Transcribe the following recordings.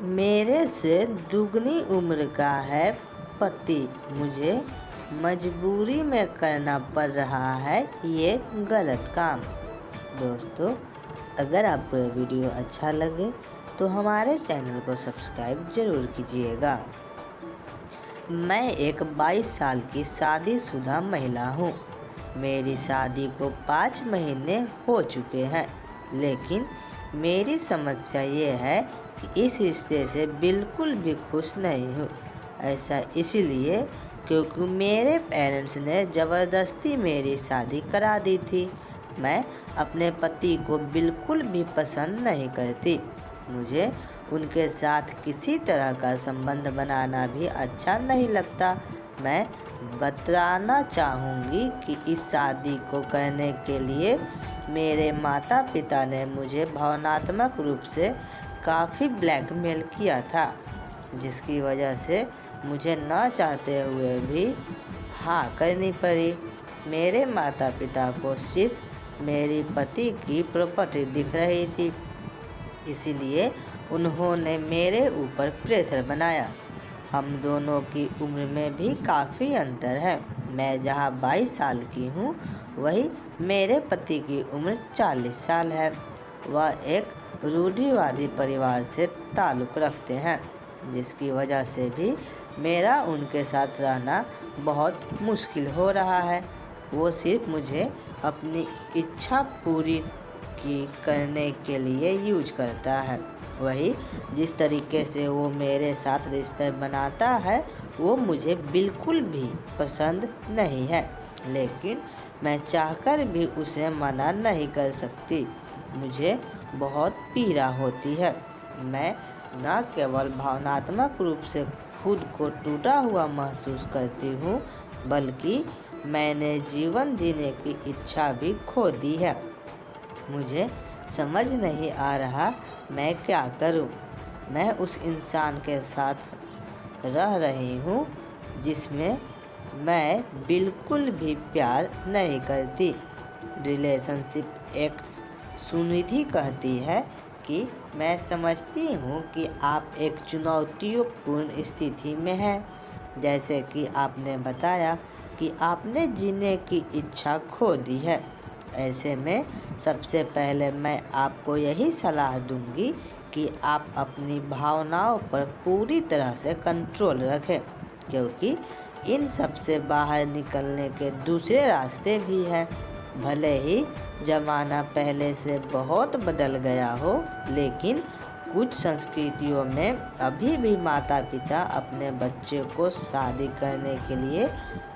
मेरे से दुगनी उम्र का है पति, मुझे मजबूरी में करना पड़ रहा है ये गलत काम। दोस्तों, अगर आपको ये वीडियो अच्छा लगे तो हमारे चैनल को सब्सक्राइब ज़रूर कीजिएगा। मैं एक 22 साल की शादीशुदा महिला हूँ। मेरी शादी को 5 महीने हो चुके हैं, लेकिन मेरी समस्या ये है कि इस रिश्ते से बिल्कुल भी खुश नहीं हूँ। ऐसा इसलिए क्योंकि मेरे पेरेंट्स ने ज़बरदस्ती मेरी शादी करा दी थी। मैं अपने पति को बिल्कुल भी पसंद नहीं करती। मुझे उनके साथ किसी तरह का संबंध बनाना भी अच्छा नहीं लगता। मैं बताना चाहूँगी कि इस शादी को करने के लिए मेरे माता पिता ने मुझे भावनात्मक रूप से काफ़ी ब्लैकमेल किया था, जिसकी वजह से मुझे न चाहते हुए भी हाँ करनी पड़ी। मेरे माता पिता को सिर्फ मेरी पति की प्रॉपर्टी दिख रही थी, इसीलिए उन्होंने मेरे ऊपर प्रेशर बनाया। हम दोनों की उम्र में भी काफ़ी अंतर है। मैं जहाँ 22 साल की हूँ, वही मेरे पति की उम्र 40 साल है। वह एक रूढ़िवादी परिवार से ताल्लुक़ रखते हैं, जिसकी वजह से भी मेरा उनके साथ रहना बहुत मुश्किल हो रहा है। वो सिर्फ मुझे अपनी इच्छा पूरी करने के लिए यूज करता है। वही जिस तरीके से वो मेरे साथ रिश्ते बनाता है वो मुझे बिल्कुल भी पसंद नहीं है, लेकिन मैं चाहकर भी उसे मना नहीं कर सकती। मुझे बहुत पीड़ा होती है। मैं न केवल भावनात्मक रूप से खुद को टूटा हुआ महसूस करती हूँ, बल्कि मैंने जीवन जीने की इच्छा भी खो दी है। मुझे समझ नहीं आ रहा मैं क्या करूं। मैं उस इंसान के साथ रह रही हूं जिसमें मैं बिल्कुल भी प्यार नहीं करती। रिलेशनशिप एक्ट्स सुनिधि कहती है कि मैं समझती हूं कि आप एक चुनौतीपूर्ण स्थिति में हैं, जैसे कि आपने बताया कि आपने जीने की इच्छा खो दी है। ऐसे में सबसे पहले मैं आपको यही सलाह दूंगी कि आप अपनी भावनाओं पर पूरी तरह से कंट्रोल रखें, क्योंकि इन सब से बाहर निकलने के दूसरे रास्ते भी हैं। भले ही ज़माना पहले से बहुत बदल गया हो, लेकिन कुछ संस्कृतियों में अभी भी माता पिता अपने बच्चे को शादी करने के लिए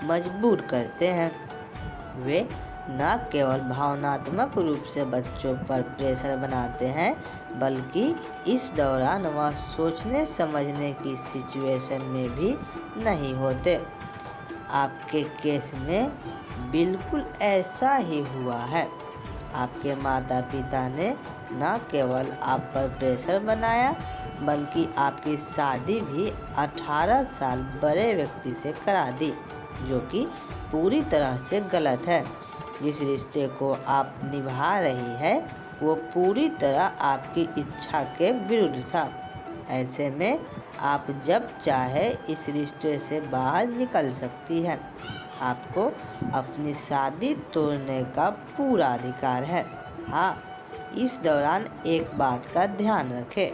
मजबूर करते हैं। वे न केवल भावनात्मक रूप से बच्चों पर प्रेशर बनाते हैं, बल्कि इस दौरान वह सोचने समझने की सिचुएशन में भी नहीं होते। आपके केस में बिल्कुल ऐसा ही हुआ है। आपके माता पिता ने न केवल आप पर प्रेशर बनाया, बल्कि आपकी शादी भी 18 साल बड़े व्यक्ति से करा दी, जो कि पूरी तरह से गलत है। जिस रिश्ते को आप निभा रही है वो पूरी तरह आपकी इच्छा के विरुद्ध था। ऐसे में आप जब चाहे इस रिश्ते से बाहर निकल सकती हैं। आपको अपनी शादी तोड़ने का पूरा अधिकार है। हाँ, इस दौरान एक बात का ध्यान रखें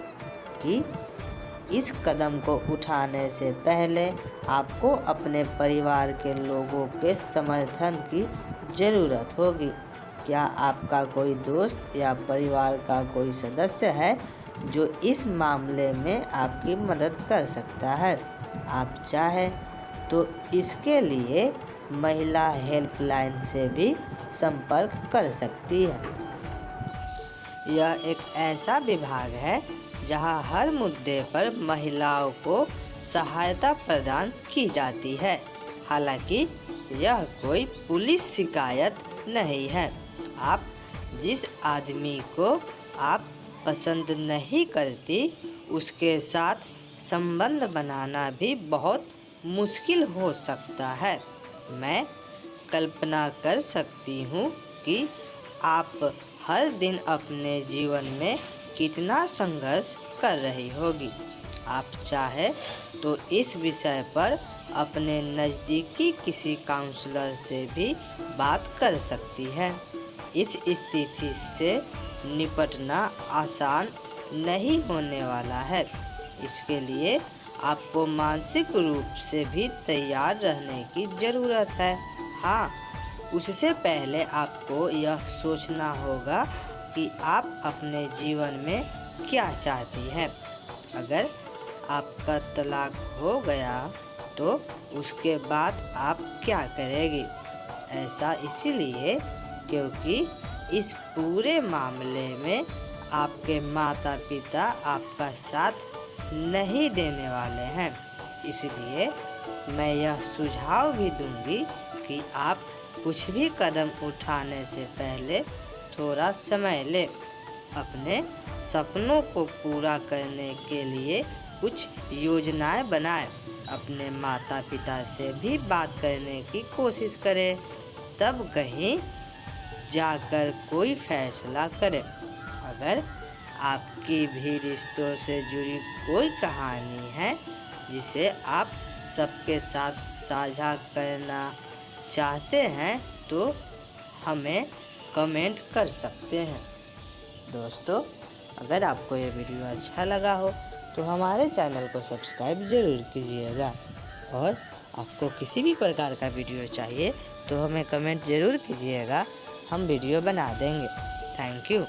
कि इस कदम को उठाने से पहले आपको अपने परिवार के लोगों के समर्थन की ज़रूरत होगी। क्या आपका कोई दोस्त या परिवार का कोई सदस्य है जो इस मामले में आपकी मदद कर सकता है? आप चाहें तो इसके लिए महिला हेल्पलाइन से भी संपर्क कर सकती है। यह एक ऐसा विभाग है जहां हर मुद्दे पर महिलाओं को सहायता प्रदान की जाती है। हालांकि यह कोई पुलिस शिकायत नहीं है। आप जिस आदमी को आप पसंद नहीं करती उसके साथ संबंध बनाना भी बहुत मुश्किल हो सकता है। मैं कल्पना कर सकती हूँ कि आप हर दिन अपने जीवन में कितना संघर्ष कर रही होगी। आप चाहे तो इस विषय पर अपने नज़दीकी किसी काउंसलर से भी बात कर सकती हैं। इस स्थिति से निपटना आसान नहीं होने वाला है। इसके लिए आपको मानसिक रूप से भी तैयार रहने की ज़रूरत है। हाँ, उससे पहले आपको यह सोचना होगा कि आप अपने जीवन में क्या चाहती हैं। अगर आपका तलाक हो गया तो उसके बाद आप क्या करेंगी? ऐसा इसीलिए क्योंकि इस पूरे मामले में आपके माता पिता आपका साथ नहीं देने वाले हैं। इसलिए मैं यह सुझाव भी दूंगी कि आप कुछ भी कदम उठाने से पहले थोड़ा समय लें। अपने सपनों को पूरा करने के लिए कुछ योजनाएं बनाएं। अपने माता पिता से भी बात करने की कोशिश करें, तब कहीं जाकर कोई फैसला करें। अगर आपकी भी रिश्तों से जुड़ी कोई कहानी है जिसे आप सबके साथ साझा करना चाहते हैं तो हमें कमेंट कर सकते हैं। दोस्तों, अगर आपको ये वीडियो अच्छा लगा हो तो हमारे चैनल को सब्सक्राइब ज़रूर कीजिएगा, और आपको किसी भी प्रकार का वीडियो चाहिए तो हमें कमेंट ज़रूर कीजिएगा, हम वीडियो बना देंगे। Thank you.